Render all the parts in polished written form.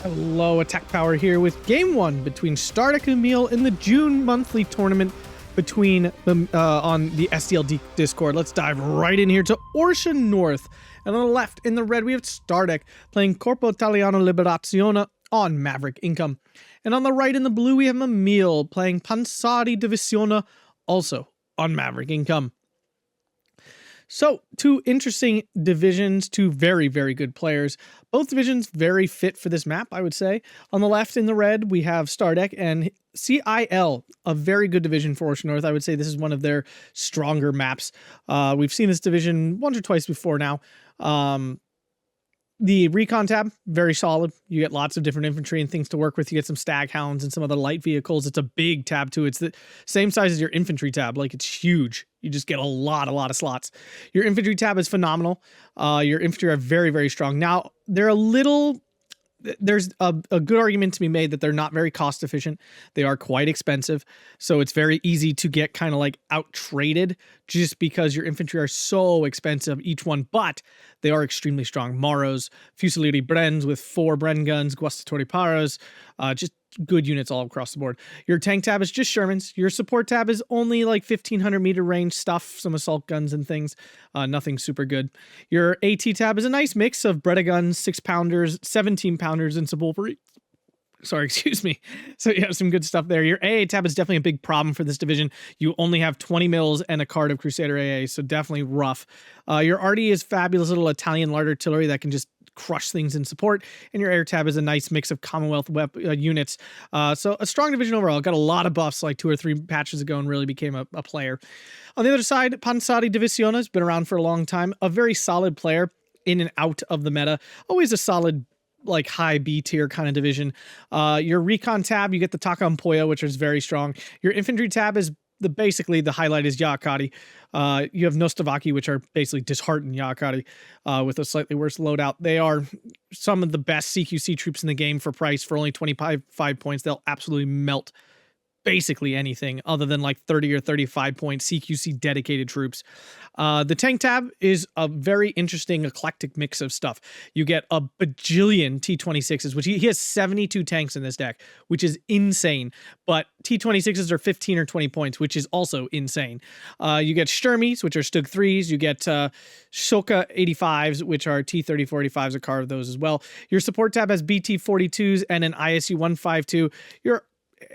Hello, Attack Power here with Game 1 between Stardekk and Mimile in the June monthly tournament between on the SDLD Discord. Let's dive right in here to Orsha North. And on the left, in the red, we have Stardekk playing Corpo Italiano Liberazione on Maverick Income. And on the right, in the blue, we have Mimile playing Pansarridivisioona, also on Maverick Income. So, two interesting divisions, two very, very good players. Both divisions very fit for this map, I would say. On the left, in the red, we have Stardekk and CIL, a very good division for Orsha North. I would say this is one of their stronger maps. We've seen this division once or twice before now. The recon tab, very solid. You get lots of different infantry and things to work with. You get some stag hounds and some other light vehicles. It's a big tab too. It's the same size as your infantry tab. Like, it's huge. You just get a lot of slots. Your infantry tab is phenomenal. Your infantry are very, very strong. Now, there's a good argument to be made that they're not very cost efficient. They are quite expensive. So it's very easy to get kind of like out traded just because your infantry are so expensive, each one, but they are extremely strong. Maros, Fusilieri Brens with 4 Bren guns, Guastatori Paros, just good units all across the board. Your tank tab is just Shermans. Your support tab is only like 1500 meter range stuff, some assault guns and things. Nothing super good. Your AT tab is a nice mix of Breda guns, 6-pounders, 17-pounders, and subwoolvery. Sorry, excuse me. So you have some good stuff there. Your AA tab is definitely a big problem for this division. You only have 20 mils and a card of Crusader AA, so definitely rough. Your RD is fabulous little Italian light artillery that can just crush things in support, and your air tab is a nice mix of Commonwealth units. So a strong division overall. Got a lot of buffs like 2 or 3 patches ago and really became a player. On the other side, Pansarridivisioona has been around for a long time. A very solid player in and out of the meta. Always a solid, like, high B tier kind of division. Your recon tab, you get the Takampoyo, which is very strong. Your infantry tab is basically the highlight is Yakari. You have Nostovaki, which are basically disheartened Yakari with a slightly worse loadout. They are some of the best CQC troops in the game for price. For only 25 points, they'll absolutely melt basically anything other than like 30 or 35 point CQC dedicated troops. The tank tab is a very interesting eclectic mix of stuff. You get a bajillion T-26s, which he has 72 tanks in this deck, which is insane. But T-26s are 15 or 20 points, which is also insane. You get Sturmies, which are Stug 3s. You get Shoka 85s, which are T-34 85s, a card of those as well. Your support tab has BT-42s and an ISU 152. Your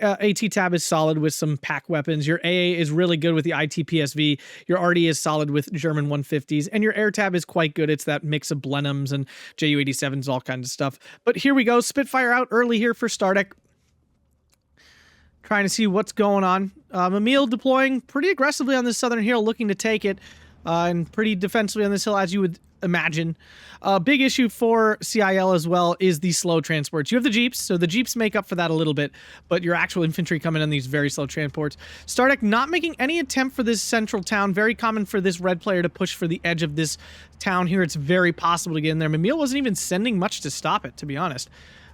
AT tab is solid with some pack weapons. Your AA is really good with the ITPSV. Your RD is solid with German 150s. And your air tab is quite good. It's that mix of Blenheims and Ju-87s, all kinds of stuff. But here we go. Spitfire out early here for Stardekk. Trying to see what's going on. Mimile deploying pretty aggressively on this southern hill, looking to take it. And pretty defensively on this hill, as you would imagine. A big issue for CIL as well is the slow transports. You have the Jeeps, so the Jeeps make up for that a little bit, but your actual infantry come in on these very slow transports. Stardekk not making any attempt for this central town. Very common for this red player to push for the edge of this town here. It's very possible to get in there. Mimile wasn't even sending much to stop it, to be honest.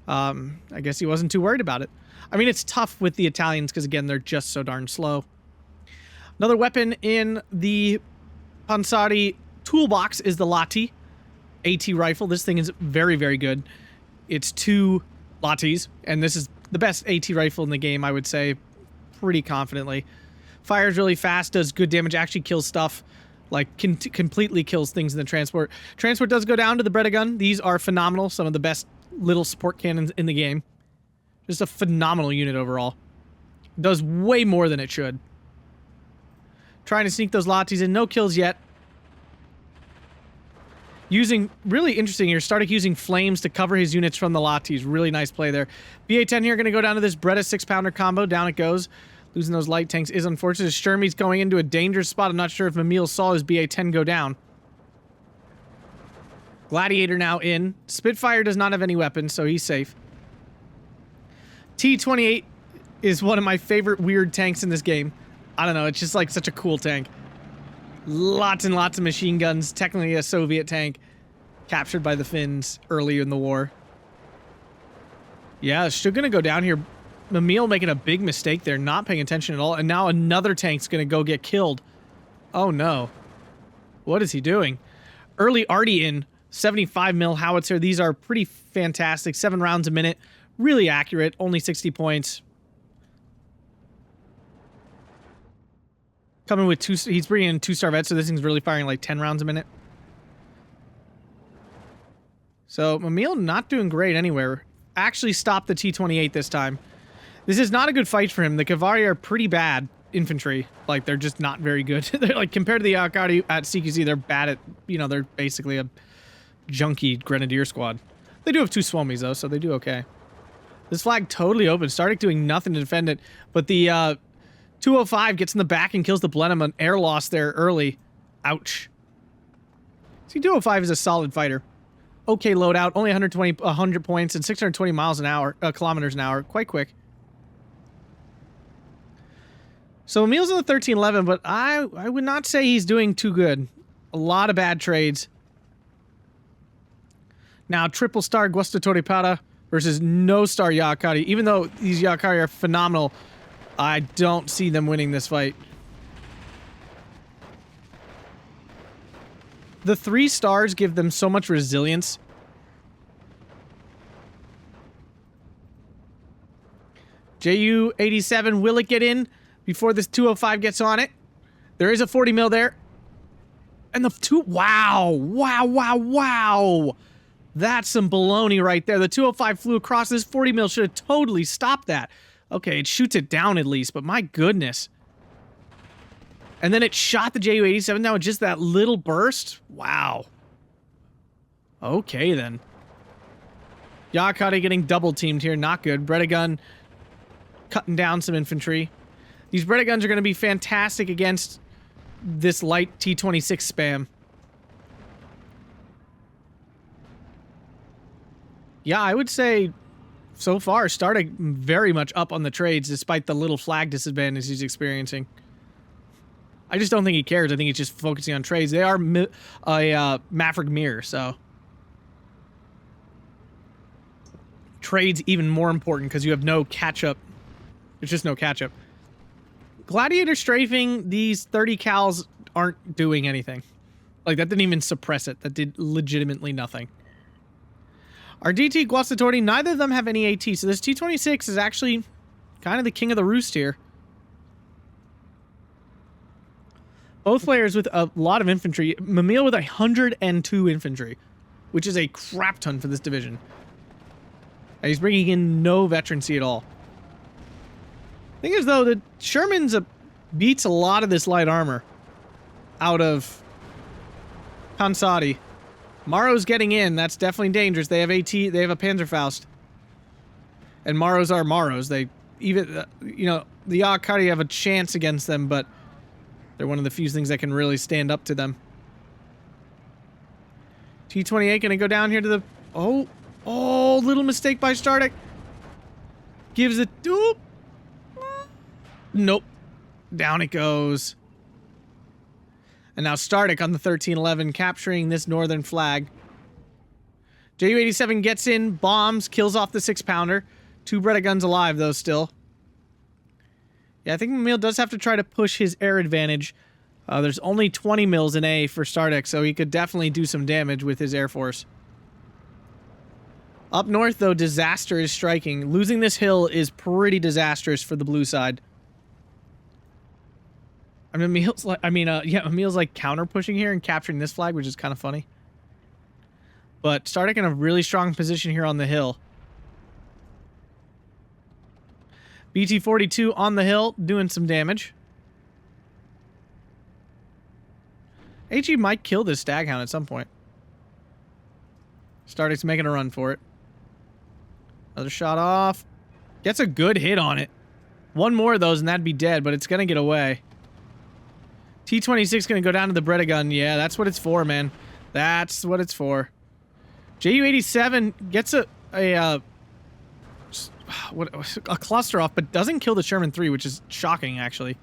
I guess he wasn't too worried about it. I mean, it's tough with the Italians because, again, they're just so darn slow. Another weapon in the Pansari toolbox is the Lati AT rifle. This thing is very, very good. It's 2 Latis, and this is the best AT rifle in the game, I would say, pretty confidently. Fires really fast, does good damage, actually kills stuff, like completely kills things in the transport. Transport does go down to the Breda gun. These are phenomenal, some of the best little support cannons in the game. Just a phenomenal unit overall. Does way more than it should. Trying to sneak those Latis in, no kills yet. Using, really interesting here, Stardekk using flames to cover his units from the Latis. Really nice play there. BA-10 here going to go down to this Breda 6-pounder combo. Down it goes. Losing those light tanks is unfortunate. Sturmy's going into a dangerous spot. I'm not sure if Mimile saw his BA-10 go down. Gladiator now in. Spitfire does not have any weapons, so he's safe. T-28 is one of my favorite weird tanks in this game. I don't know, it's just like such a cool tank. Lots and lots of machine guns. Technically a Soviet tank. Captured by the Finns early in the war. Yeah, still gonna go down here. Mimile making a big mistake there, not paying attention at all. And now another tank's gonna go get killed. Oh no. What is he doing? Early Artie in. 75 mil howitzer. These are pretty fantastic. 7 rounds a minute. Really accurate. Only 60 points. Coming with he's bringing in 2-star vets, so this thing's really firing like 10 rounds a minute. So Mimile not doing great anywhere. Actually stopped the T-28 this time. This is not a good fight for him. The Kavari are pretty bad infantry. Like, they're just not very good. They're like, compared to the Akari at CQC, they're bad at, you know, they're basically a junky grenadier squad. They do have 2 Swomies though, so they do okay. This flag totally open. Stardekk doing nothing to defend it, but the 205 gets in the back and kills the Blenheim. An air loss there early. Ouch. See, 205 is a solid fighter. Okay loadout, only 100 points and 620 miles an hour, kilometers an hour. Quite quick. So Emile's in the 1311, but I would not say he's doing too good. A lot of bad trades. Now, triple star Guastatore Para versus no star Yakari. Even though these Yakari are phenomenal, I don't see them winning this fight. The 3 stars give them so much resilience. JU-87, will it get in before this 205 gets on it? There is a 40 mil there. And the 2... Wow! Wow, wow, wow! That's some baloney right there. The 205 flew across. This 40 mil should have totally stopped that. Okay, it shoots it down at least, but my goodness. And then it shot the JU-87 now with just that little burst? Wow. Okay, then. Yakari getting double-teamed here. Not good. Bredegun cutting down some infantry. These Bredeguns are going to be fantastic against this light T-26 spam. Yeah, I would say so far Stardekk very much up on the trades despite the little flag disadvantage he's experiencing. I just don't think he cares. I think he's just focusing on trades. They are a Maverick mirror, so trades even more important because you have no catch-up. There's just no catch-up. Gladiator strafing, these 30 cals aren't doing anything. Like, that didn't even suppress it. That did legitimately nothing. Our DT Guastatore, neither of them have any AT, so this T-26 is actually kind of the king of the roost here. Both players with a lot of infantry. Mimile with 102 infantry, which is a crap ton for this division. And he's bringing in no veterancy at all. Thing is, though, the Sherman's beats a lot of this light armor out of Pansarridivisioona. Maro's getting in. That's definitely dangerous. They have AT. They have a Panzerfaust. And Maros are Maros. They even, you know, the Akari have a chance against them, but they're one of the few things that can really stand up to them. T-28 gonna go down here to the... Oh, little mistake by Stardekk. Gives it... Oop. Nope. Down it goes. And now Stardekk on the 1311, capturing this northern flag. JU-87 gets in, bombs, kills off the 6-pounder. 2 Bredeguns alive, though, still. Yeah, I think Mimile does have to try to push his air advantage. There's only 20 mils in A for Stardekk, so he could definitely do some damage with his air force. Up north, though, disaster is striking. Losing this hill is pretty disastrous for the blue side. I mean, Mile's like counter-pushing here and capturing this flag, which is kind of funny. But Stardekk in a really strong position here on the hill. BT-42 on the hill, doing some damage. HE might kill this Staghound at some point. Stardekk's making a run for it. Another shot off. Gets a good hit on it. One more of those and that'd be dead, but it's going to get away. T-26 going to go down to the Bredegun. Yeah, that's what it's for, man. That's what it's for. JU-87 gets a cluster off, but doesn't kill the Sherman 3, which is shocking, actually.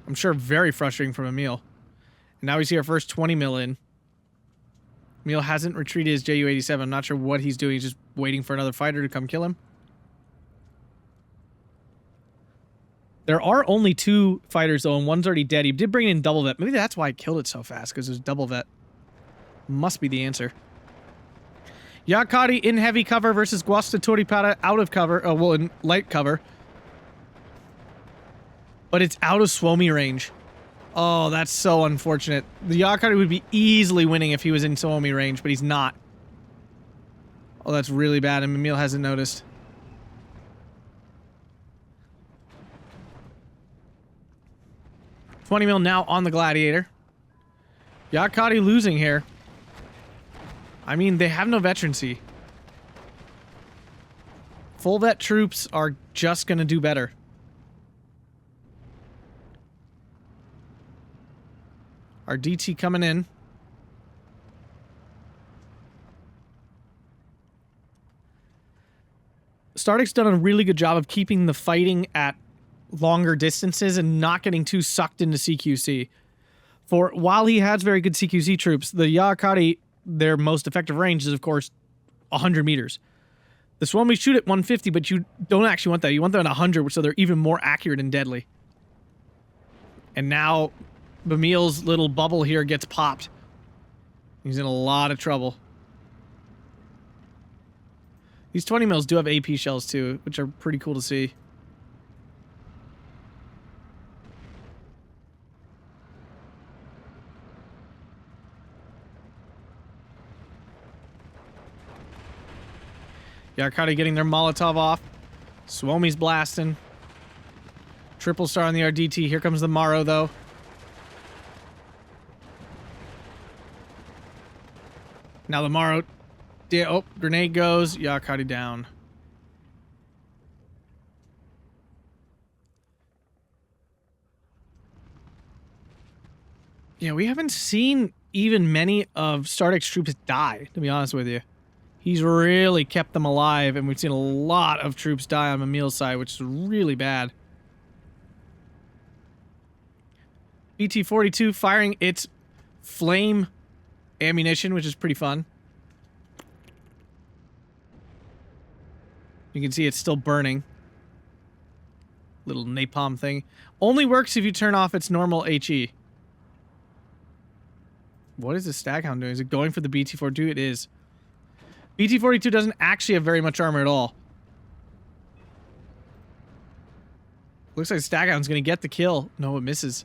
I'm sure very frustrating from Mimile. And now we see our first 20 mil in. Mimile hasn't retreated his JU-87. I'm not sure what he's doing. He's just waiting for another fighter to come kill him. There are only 2 fighters, though, and one's already dead. He did bring in double vet. Maybe that's why I killed it so fast, because it was double vet. Must be the answer. Yakari in heavy cover versus Guastatoripara out of cover. Oh, well, in light cover. But it's out of Suomi range. Oh, that's so unfortunate. The Yakari would be easily winning if he was in Suomi range, but he's not. Oh, that's really bad, and Mimile hasn't noticed. $20 now on the Gladiator. Yakari losing here. I mean, they have no veterancy. Full vet troops are just gonna do better. Our DT coming in. Stardekk's done a really good job of keeping the fighting at longer distances and not getting too sucked into CQC. For while he has very good CQC troops, the Yakari, their most effective range is, of course, 100 meters. The Suomi shoot at 150, but you don't actually want that. You want them at 100, so they're even more accurate and deadly. And now Mimile's little bubble here gets popped. He's in a lot of trouble. These 20 mils do have AP shells too, which are pretty cool to see. Yakari getting their Molotov off. Suomi's blasting. Triple star on the RDT. Here comes the Maro, though. Now the Maro... Oh, grenade goes. Yakari down. Yeah, we haven't seen even many of Stardekk's troops die, to be honest with you. He's really kept them alive, and we've seen a lot of troops die on Mimile's side, which is really bad. BT-42 firing its flame ammunition, which is pretty fun. You can see it's still burning. Little napalm thing. Only works if you turn off its normal HE. What is the Staghound doing? Is it going for the BT-42? It is. BT-42 doesn't actually have very much armor at all. Looks like Staghound's going to get the kill. No, it misses.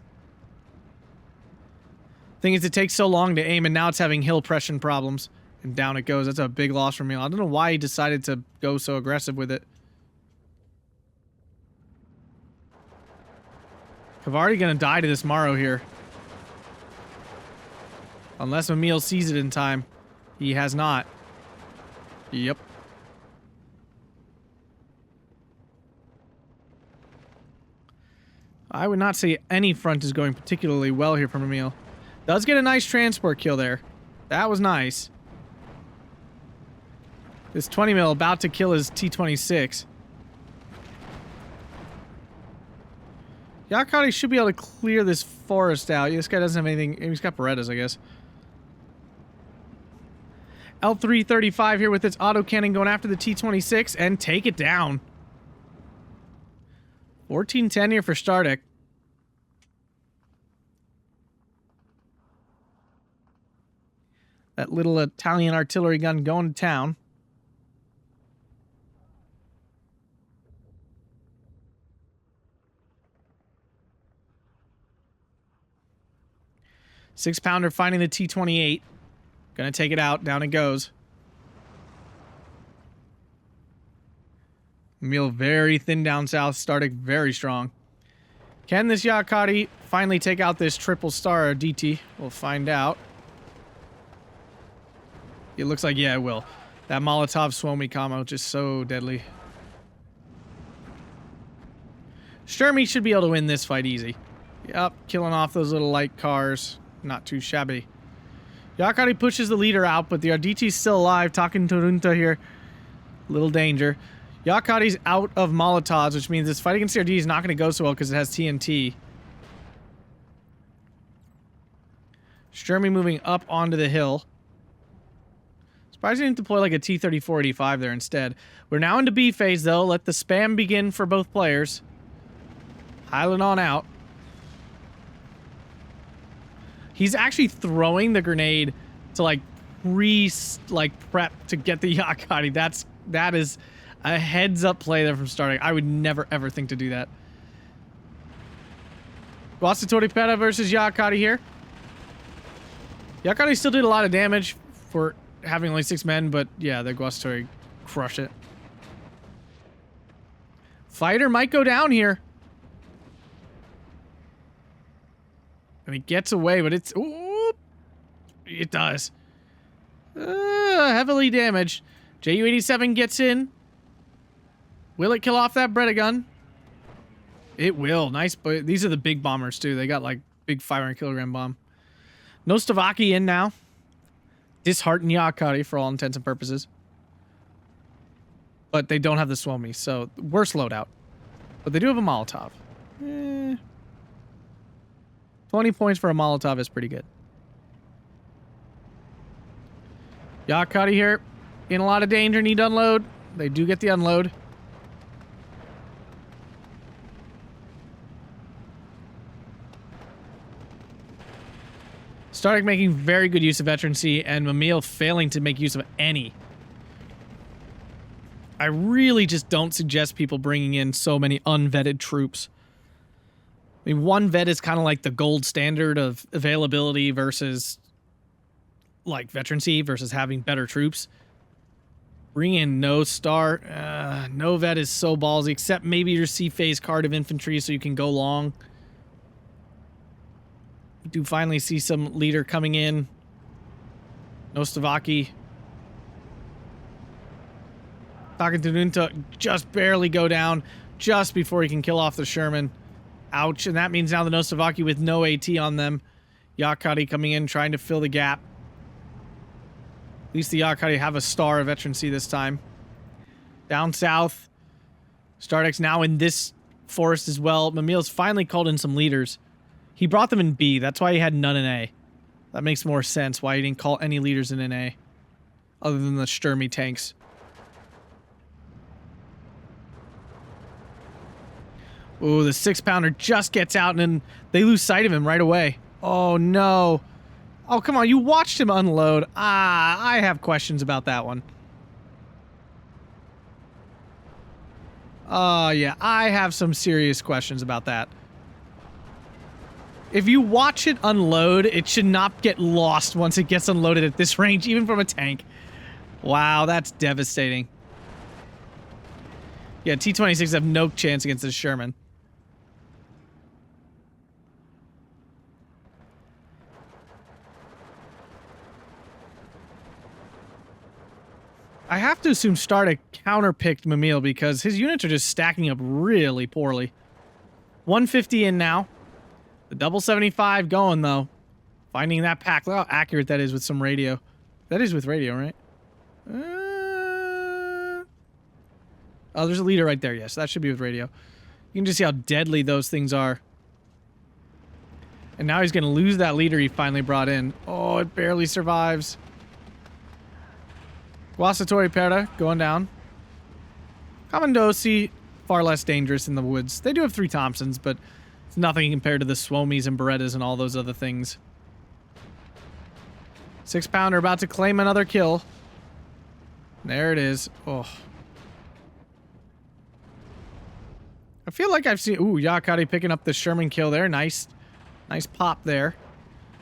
Thing is, it takes so long to aim, and now it's having hill pression problems. And down it goes. That's a big loss for me. I don't know why he decided to go so aggressive with it. Kavari going to die to this Maro here. Unless Mimile sees it in time. He has not. Yep. I would not say any front is going particularly well here for Mimile. Does get a nice transport kill there. That was nice. This 20 mil about to kill his T-26. Yakari should be able to clear this forest out. This guy doesn't have anything. He's got Berettas, I guess. L335 here with its autocannon going after the T-26 and take it down. 14-10 here for Stardekk. That little Italian artillery gun going to town. Six-pounder finding the T-28. Gonna take it out. Down it goes. Mimile very thin down south. Stardekk very strong. Can this Yakari finally take out this triple star DT? We'll find out. It looks like, yeah, it will. That Molotov Suomi combo just so deadly. Sturmy should be able to win this fight easy. Yep, killing off those little light cars. Not too shabby. Yakari pushes the leader out, but the RDT's still alive. Talking to Runta here. Little danger. Yakari's out of Molotovs, which means this fight against the RD is not going to go so well because it has TNT. Sturmy moving up onto the hill. Surprised he didn't deploy like a T-34-85 there instead. We're now into B phase, though. Let the spam begin for both players. Highland on out. He's actually throwing the grenade to, like, prep to get the Yakati. That is a heads up play there from Stardekk. I would never ever think to do that. Guastatori versus Yakati here. Yakati still did a lot of damage for having only 6 men, but yeah, the Guastatori crush it. Fighter might go down here. And he gets away, but it's... Ooh, it does. Heavily damaged. JU-87 gets in. Will it kill off that Bredagun? It will. Nice, but these are the big bombers, too. They got, like, big 500-kilogram bomb. Nostovaki in now. Disheartened Yakati for all intents and purposes. But they don't have the Swomi, so worse loadout. But they do have a Molotov. 20 points for a Molotov is pretty good. Yakati here. In a lot of danger, need to unload. They do get the unload. Stardekk making very good use of veterancy, and Mimile failing to make use of any. I really just don't suggest people bringing in so many unvetted troops. I mean, 1 vet is kind of like the gold standard of availability versus, like, veterancy versus having better troops. Bring in no star. No vet is so ballsy, except maybe your C-phase card of infantry so you can go long. We do finally see some leader coming in. Nostovaki. Talking to Nunta, just barely go down just before he can kill off the Sherman. Ouch, and that means now the Nostovaki with no AT on them. Yakati coming in, trying to fill the gap. At least the Yakati have a star of veterancy this time. Down south. Stardekk's now in this forest as well. Mimile's finally called in some leaders. He brought them in B. That's why he had none in A. That makes more sense why he didn't call any leaders in A. Other than the Sturmy tanks. Ooh, the 6-pounder just gets out and then they lose sight of him right away. Oh, no. Oh, come on. You watched him unload. I have questions about that one. Yeah. I have some serious questions about that. If you watch it unload, it should not get lost once it gets unloaded at this range, even from a tank. Wow, that's devastating. Yeah, T-26 have no chance against this Sherman. I have to assume Stardekk counterpicked Mimile because his units are just stacking up really poorly. 150 in now. The double 75 going, though. Finding that pack. Look how accurate that is with some radio. That is with radio, right? Oh, there's a leader right there. Yes, that should be with radio. You can just see how deadly those things are. And now he's going to lose that leader he finally brought in. Oh, it barely survives. Guastatori Perda going down. Commandosi, far less dangerous in the woods. They do have 3 Thompsons, but it's nothing compared to the Swomies and Berettas and all those other things. 6-pounder about to claim another kill. There it is. Oh. I feel like I've seen... Ooh, Yakati picking up the Sherman kill there. Nice. Nice pop there.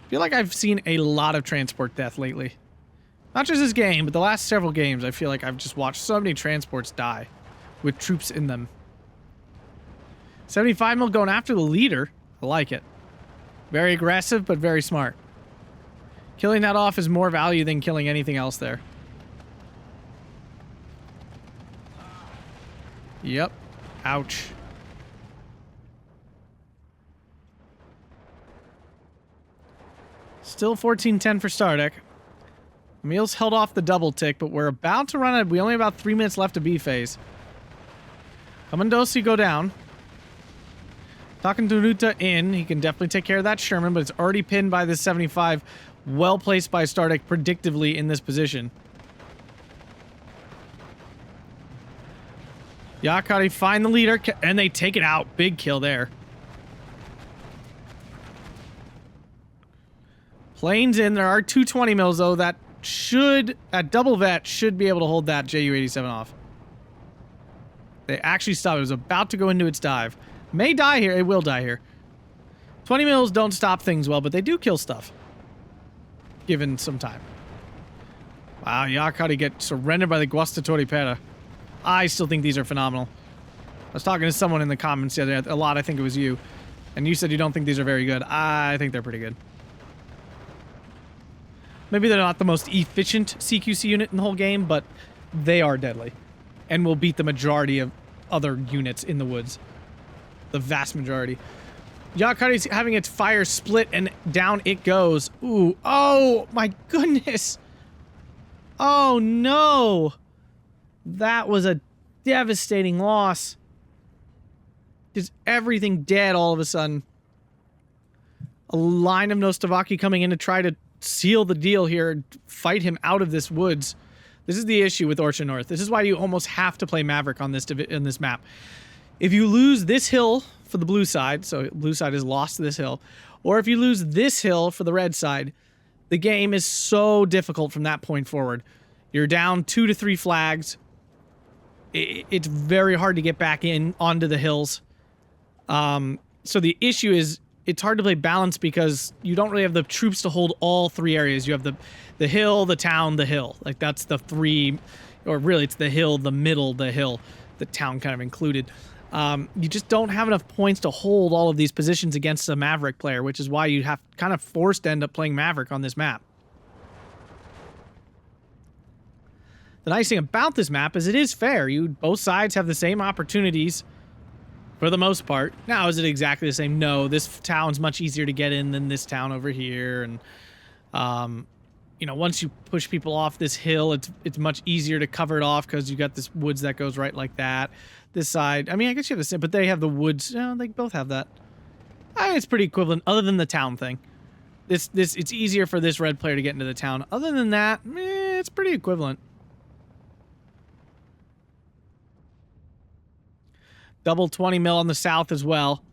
I feel like I've seen a lot of transport death lately. Not just this game, but the last several games, I feel like I've just watched so many transports die with troops in them. 75 mil going after the leader. I like it. Very aggressive, but very smart. Killing that off is more value than killing anything else there. Yep. Ouch. Still 14-10 for Stardekk. Mile's held off the double tick, but we're about to run it. We only have about 3 minutes left of B phase. Commandosi go down. Talking to Nuta in. He can definitely take care of that Sherman, but it's already pinned by this 75. Well placed by Stardekk predictively in this position. Yakati find the leader, and they take it out. Big kill there. Planes in. There are 220 mils, though. That should, at double vet, should be able to hold that Ju-87 off. They actually stopped. It was about to go into its dive. May die here. It will die here. 20 mils don't stop things well, but they do kill stuff. Given some time. Wow, Yakari get surrendered by the Guastatori Pera. I still think these are phenomenal. I was talking to someone in the comments the other day, a lot, I think it was you. And you said you don't think these are very good. I think they're pretty good. Maybe they're not the most efficient CQC unit in the whole game, but they are deadly. And will beat the majority of other units in the woods. The vast majority. Yakari's having its fire split and down it goes. Ooh. Oh, my goodness. Oh, no. That was a devastating loss. Just everything dead all of a sudden. A line of Nostovaki coming in to try to seal the deal here and fight him out of this woods. This is the issue with Orsha North. This is why you almost have to play Maverick on this map. If you lose this hill for the blue side, so blue side has lost this hill, or if you lose this hill for the red side, the game is so difficult from that point forward. You're down 2 to 3 flags. It's very hard to get back in onto the hills. So the issue is it's hard to play balance because you don't really have the troops to hold all 3 areas. You have the hill, the town, the hill. Like that's the 3, or really it's the hill, the middle, the hill, the town kind of included. You just don't have enough points to hold all of these positions against a Maverick player, which is why you have kind of forced to end up playing Maverick on this map. The nice thing about this map is it is fair. Both sides have the same opportunities for the most part. Now, is it exactly the same? No, this town's much easier to get in than this town over here. And, you know, once you push people off this hill, it's much easier to cover it off because you got this woods that goes right like that. This side, I mean, I guess you have the same, but they have the woods. They both have that. I mean, it's pretty equivalent, other than the town thing. It's easier for this red player to get into the town. Other than that, it's pretty equivalent. Double 20 mil on the south as well.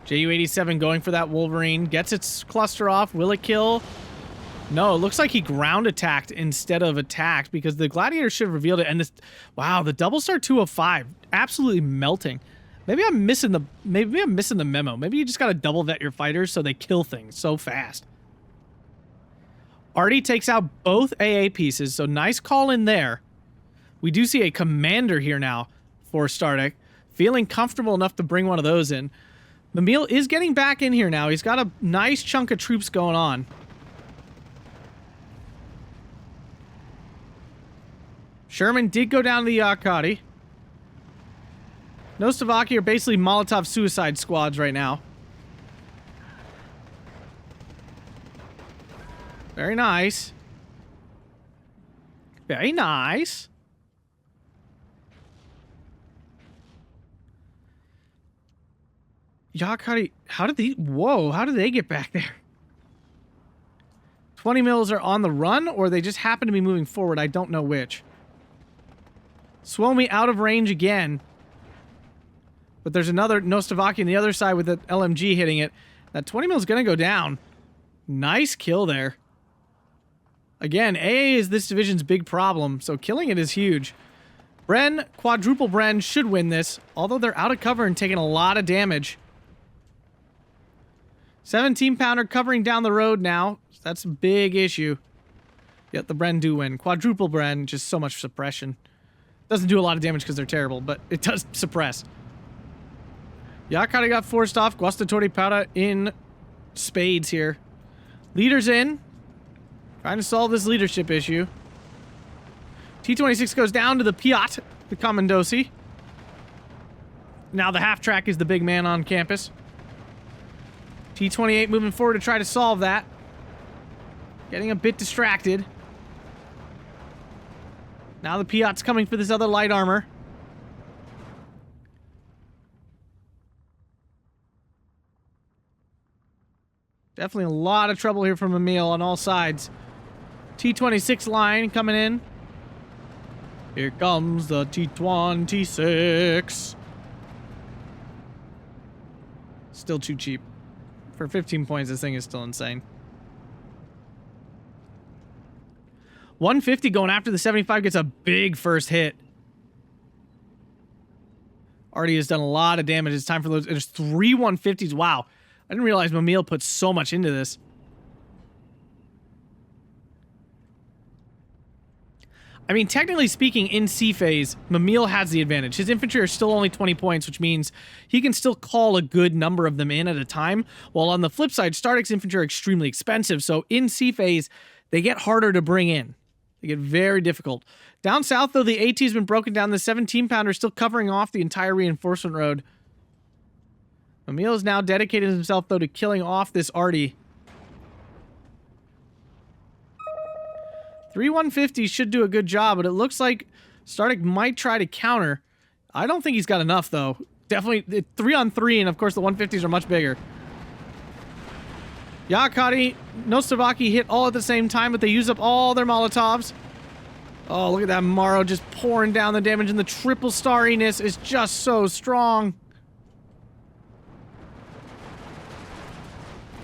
Ju-87 going for that Wolverine. Gets its cluster off. Will it kill? No, it looks like he ground attacked instead of attacked because the Gladiator should have revealed it. And this, wow, the double star 205, absolutely melting. Maybe I'm missing the memo. Maybe you just gotta double vet your fighters so they kill things so fast. Artie takes out both AA pieces, so nice call in there. We do see a commander here now for Stardekk. Feeling comfortable enough to bring one of those in. Mimile is getting back in here now. He's got a nice chunk of troops going on. Sherman did go down to the Yakari. Nostovaki are basically Molotov suicide squads right now. Very nice. Very nice. Yakari, how did they get back there? 20 mils are on the run, or they just happen to be moving forward. I don't know which. Suomi out of range again. But there's another Nostovaki on the other side with the LMG hitting it. That 20 mil is going to go down. Nice kill there. Again, AA is this division's big problem, so killing it is huge. Bren, quadruple Bren should win this, although they're out of cover and taking a lot of damage. 17-pounder covering down the road now. That's a big issue. Yet the Bren do win. Quadruple Bren, just so much suppression. Doesn't do a lot of damage because they're terrible, but it does suppress. Yakari got forced off. Guastatori Para in spades here. Leaders in. Trying to solve this leadership issue. T-26 goes down to the Piat, the Commandosi. Now the half-track is the big man on campus. T-28 moving forward to try to solve that. Getting a bit distracted. Now the Piat's coming for this other light armor. Definitely a lot of trouble here from Mimile on all sides. T-26 line coming in. Here comes the T-26. Still too cheap. For 15 points, this thing is still insane. 150 going after the 75 gets a big first hit. Already has done a lot of damage. It's time for those. There's 3 150s. Wow. I didn't realize Mimile put so much into this. I mean, technically speaking, in C phase, Mimile has the advantage. His infantry are still only 20 points, which means he can still call a good number of them in at a time. While on the flip side, Stardekk's infantry are extremely expensive. So in C phase, they get harder to bring in. They get very difficult. Down south, though, the AT has been broken down. The 17-pounder is still covering off the entire reinforcement road. Mimile is now dedicated himself, though, to killing off this arty. 3 150s should do a good job, but it looks like Stardekk might try to counter. I don't think he's got enough, though. Definitely 3 on 3, and of course the 150s are much bigger. Yakari, Nostrovaki hit all at the same time, but they use up all their Molotovs. Oh, look at that Maro just pouring down the damage, and the triple starriness is just so strong.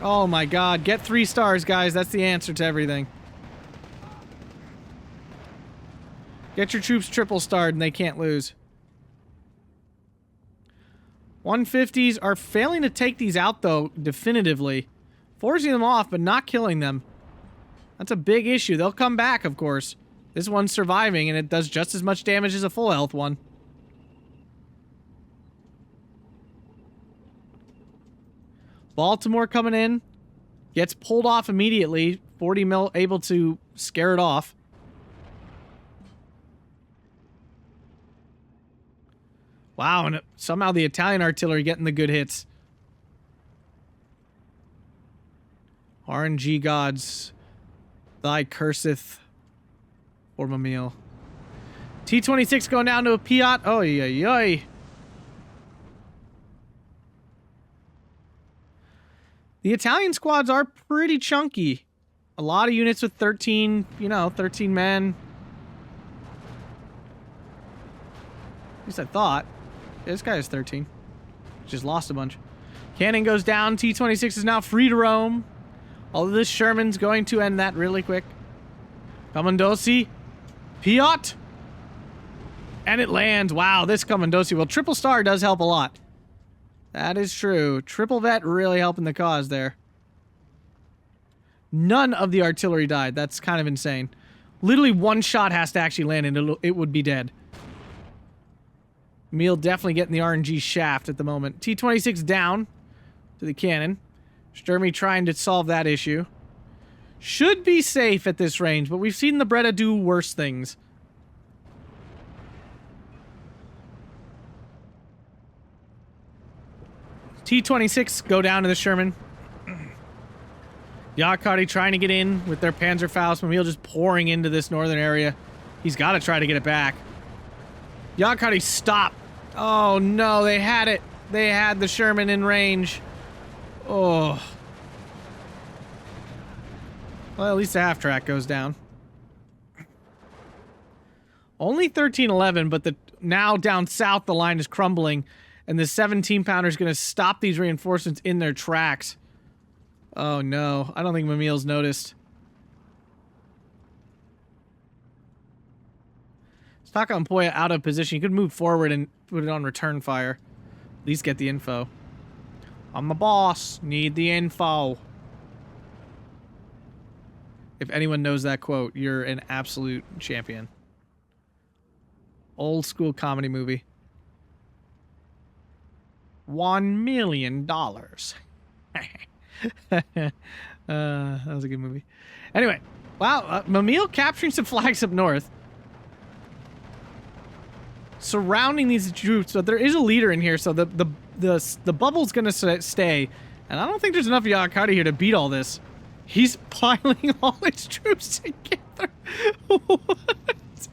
Oh my god, get 3 stars, guys. That's the answer to everything. Get your troops triple starred and they can't lose. 150s are failing to take these out, though, definitively. Forcing them off, but not killing them. That's a big issue. They'll come back, of course. This one's surviving, and it does just as much damage as a full health one. Baltimore coming in. Gets pulled off immediately. 40 mil able to scare it off. Wow, and somehow the Italian artillery getting the good hits. RNG gods, thy curseth or Mimile. T-26 going down to a Piat. Oy, oy, oy. The Italian squads are pretty chunky. A lot of units with 13, 13 men. At least I thought. Yeah, this guy has 13. Just lost a bunch. Cannon goes down. T-26 is now free to roam. Although this Sherman's going to end that really quick. Commandosi. Piot. And it lands. Wow, this Commandosi. Well, triple star does help a lot. That is true. Triple vet really helping the cause there. None of the artillery died. That's kind of insane. Literally one shot has to actually land and it would be dead. Mimile definitely getting the RNG shaft at the moment. T-26 down to the cannon. Sturmy trying to solve that issue. Should be safe at this range, but we've seen the Breda do worse things. T-26 go down to the Sherman. Yakari trying to get in with their Panzerfaust. Mimile just pouring into this northern area. He's got to try to get it back. Yakari, stop. Oh no, they had it. They had the Sherman in range. Oh. Well, at least the half track goes down. Only 1311, but now down south the line is crumbling, and the 17-pounder is going to stop these reinforcements in their tracks. Oh no, I don't think Mimile's noticed. Taka and Poya out of position. You could move forward and put it on return fire. At least get the info. I'm the boss. Need the info. If anyone knows that quote, you're an absolute champion. Old school comedy movie. $1 million. That was a good movie. Anyway, wow, Mimile capturing some flags up north. Surrounding these troops, but there is a leader in here, so the bubble's gonna stay, and I don't think there's enough Yakari here to beat all this. He's piling all his troops together. What?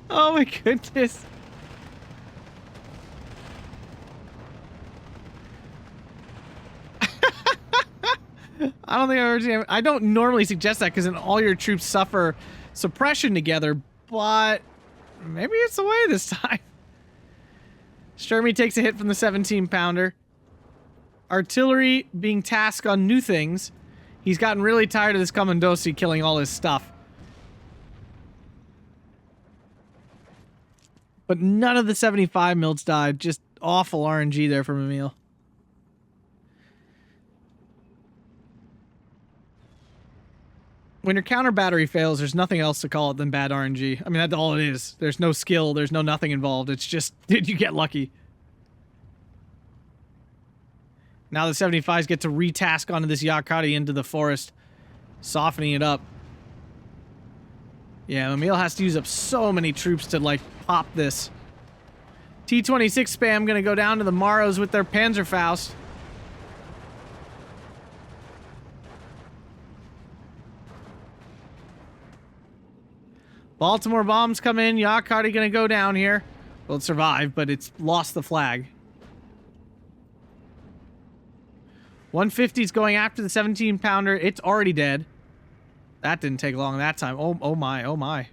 Oh my goodness. I don't think I've ever seen. I don't normally suggest that because then all your troops suffer suppression together, but maybe it's the way this time. Sturmy takes a hit from the 17-pounder. Artillery being tasked on new things. He's gotten really tired of this Commandosi killing all his stuff. But none of the 75 mils died. Just awful RNG there from Mimile. When your counter battery fails, there's nothing else to call it than bad RNG. I mean, that's all it is. There's no skill. There's no nothing involved. It's just, you get lucky. Now the 75s get to retask onto this Yakari into the forest, softening it up. Yeah, Mimile has to use up so many troops to, like, pop this. T-26 spam gonna go down to the Maros with their Panzerfaust. Baltimore bombs come in. Yakari gonna go down here. Well, it survived, but it's lost the flag. 150's going after the 17-pounder. It's already dead. That didn't take long that time. Oh my, oh my.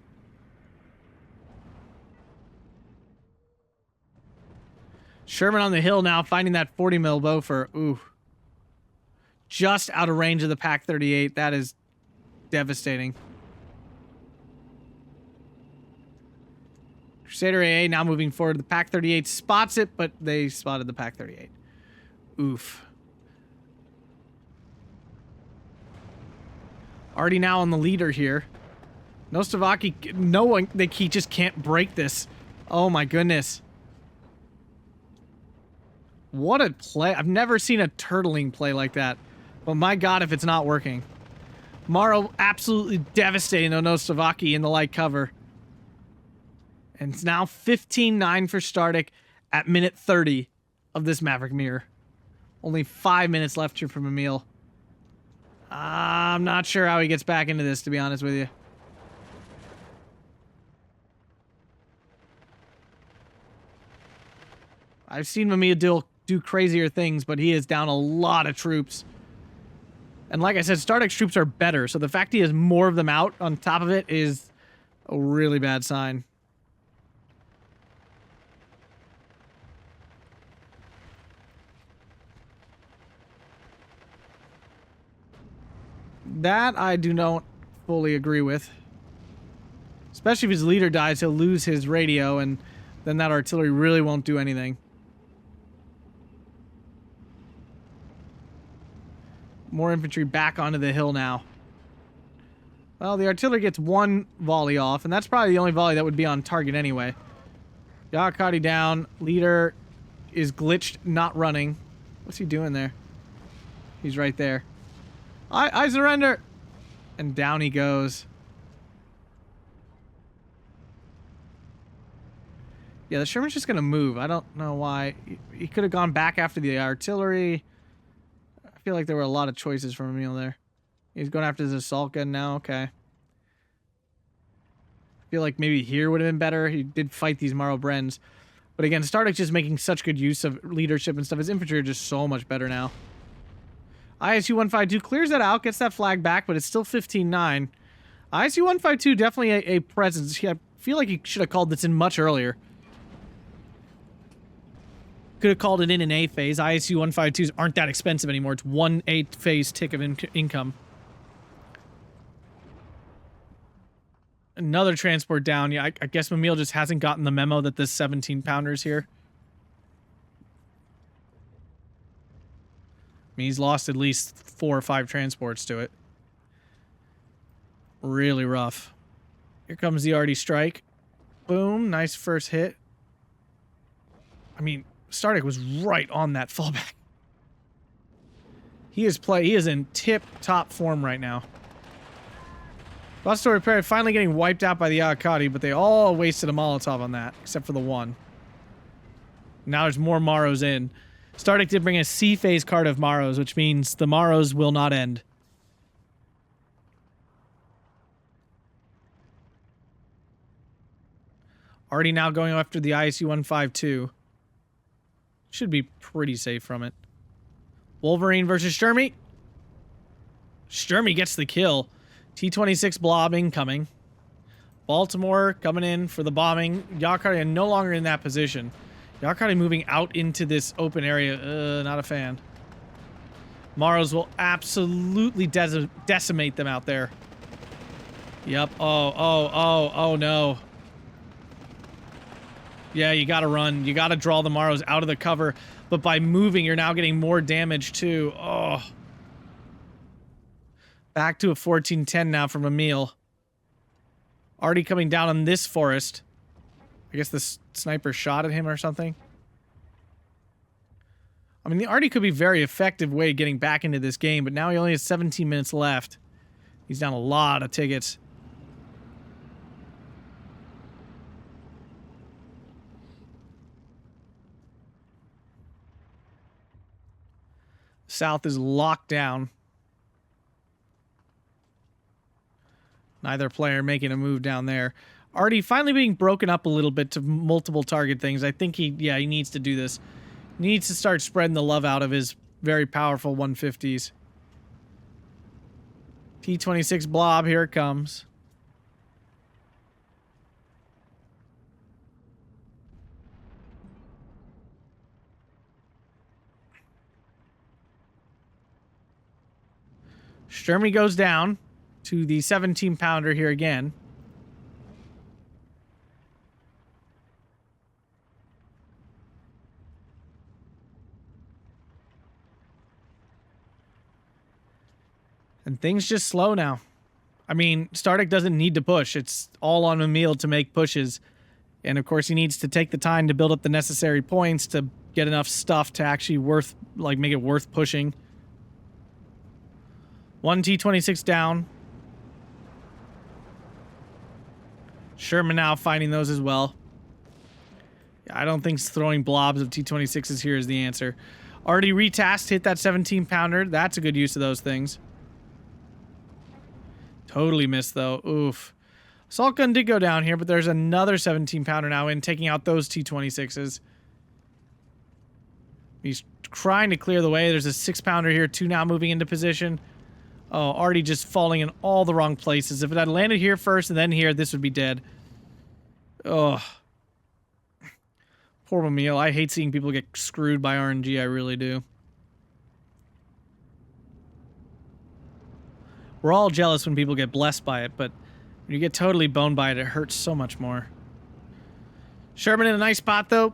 Sherman on the hill now, finding that 40 mil Bofor. Ooh. Just out of range of the Pac 38. That is devastating. Crusader AA now moving forward. The Pac 38 spots it, but they spotted the Pac 38. Oof. Already now on the leader here. Nostovaki, no one, he just can't break this. Oh my goodness. What a play. I've never seen a turtling play like that. But my god if it's not working. Maro absolutely devastating Nostovaki in the light cover. And it's now 15-9 for Stardekk at minute 30 of this Maverick Mirror. Only 5 minutes left here for Mimile. I'm not sure how he gets back into this, to be honest with you. I've seen Mimile do crazier things, but he is down a lot of troops. And like I said, Stardekk's troops are better, so the fact he has more of them out on top of it is a really bad sign. That I do not fully agree with. Especially if his leader dies, he'll lose his radio, and then that artillery really won't do anything. More infantry back onto the hill now. Well, the artillery gets one volley off, and that's probably the only volley that would be on target anyway. Yakari down. Leader is glitched, not running. What's he doing there? He's right there. I surrender! And down he goes. Yeah, the Sherman's just gonna move. I don't know why. He could have gone back after the artillery. I feel like there were a lot of choices for Mimile there. He's going after his assault gun now. Okay. I feel like maybe here would have been better. He did fight these Maro Brens. But again, Stardekk just making such good use of leadership and stuff. His infantry are just so much better now. ISU-152 clears that out, gets that flag back, but it's still 15-9. ISU-152 definitely a presence. I feel like he should have called this in much earlier. Could have called it in an A phase. ISU-152s aren't that expensive anymore. It's one A phase tick of income. Another transport down. Yeah, I guess Mimile just hasn't gotten the memo that this 17-pounder's here. I mean, he's lost at least 4 or 5 transports to it. Really rough. Here comes the arty strike. Boom. Nice first hit. I mean, Stardekk was right on that fallback. He is in tip-top form right now. Bus to repair finally getting wiped out by the Akadi, but they all wasted a Molotov on that, except for the one. Now there's more Maros in. Stardekk did bring a C-phase card of Maros, which means the Maros will not end. Already now going after the ISU-152. Should be pretty safe from it. Wolverine versus Sturmy. Sturmy gets the kill. T-26 blob incoming. Baltimore coming in for the bombing. Yakari no longer in that position. Yakari moving out into this open area. Not a fan. Maros will absolutely decimate them out there. Yep. Oh no. Yeah, you gotta run. You gotta draw the Maros out of the cover. But by moving, you're now getting more damage too. Oh. Back to a 14-10 now from Mimile. Already coming down on this forest. I guess the sniper shot at him or something. I mean, the Artie could be a very effective way of getting back into this game, but now he only has 17 minutes left. He's down a lot of tickets. South is locked down. Neither player making a move down there. Artie finally being broken up a little bit to multiple target things. I think he needs to do this. He needs to start spreading the love out of his very powerful 150s. T-26 blob, here it comes. Sturmy goes down to the 17-pounder here again. And things just slow now. I mean, Stardekk doesn't need to push. It's all on Mimile to make pushes. And of course, he needs to take the time to build up the necessary points to get enough stuff to actually make it worth pushing. One T-26 down. Sherman now finding those as well. Yeah, I don't think throwing blobs of T-26s here is the answer. Already retasked, hit that 17-pounder. That's a good use of those things. Totally missed, though. Oof. Assault gun did go down here, but there's another 17-pounder now in, taking out those T-26s. He's trying to clear the way. There's a 6-pounder here, 2 now moving into position. Oh, already just falling in all the wrong places. If it had landed here first and then here, this would be dead. Ugh. Poor Mimile. I hate seeing people get screwed by RNG. I really do. We're all jealous when people get blessed by it, but when you get totally boned by it, it hurts so much more. Sherman in a nice spot, though.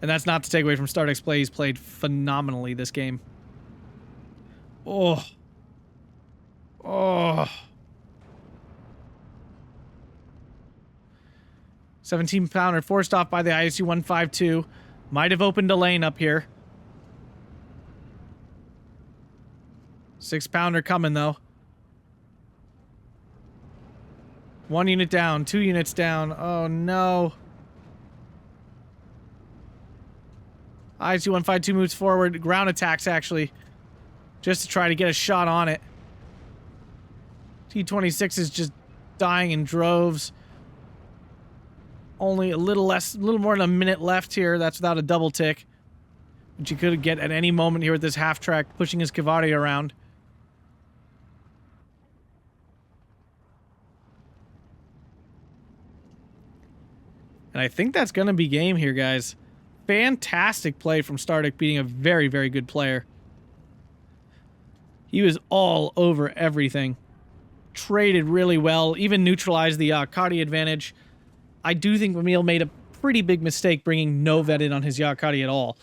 And that's not to take away from Stardekk's play. He's played phenomenally this game. Oh. Oh. 17-pounder forced off by the ISU 152. Might have opened a lane up here. 6-pounder coming, though. 1 unit down, 2 units down. Oh, no. ISU 152 moves forward. Ground attacks, actually. Just to try to get a shot on it. T-26 is just dying in droves. Only a little more than a minute left here. That's without a double tick. Which you could get at any moment here with this half track, pushing his Cavalry around. And I think that's going to be game here, guys. Fantastic play from Stardekk, beating a very, very good player. He was all over everything. Traded really well, even neutralized the Yakati advantage. I do think Mimile made a pretty big mistake bringing no vet in on his Yakati at all.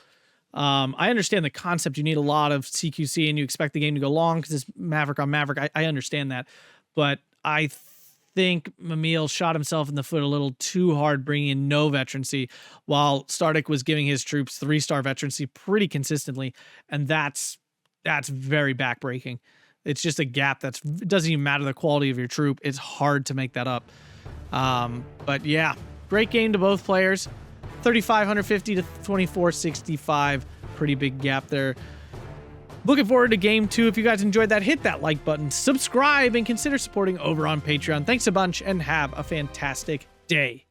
I understand the concept. You need a lot of CQC and you expect the game to go long because it's Maverick on Maverick. I understand that. But I think Mimile shot himself in the foot a little too hard bringing in no veterancy while Stardekk was giving his troops 3-star veterancy pretty consistently. And that's very backbreaking. It's just a gap it doesn't even matter the quality of your troop. It's hard to make that up. But yeah, great game to both players. 3,550 to 2,465. Pretty big gap there. Looking forward to game 2. If you guys enjoyed that, hit that like button, subscribe, and consider supporting over on Patreon. Thanks a bunch, and have a fantastic day.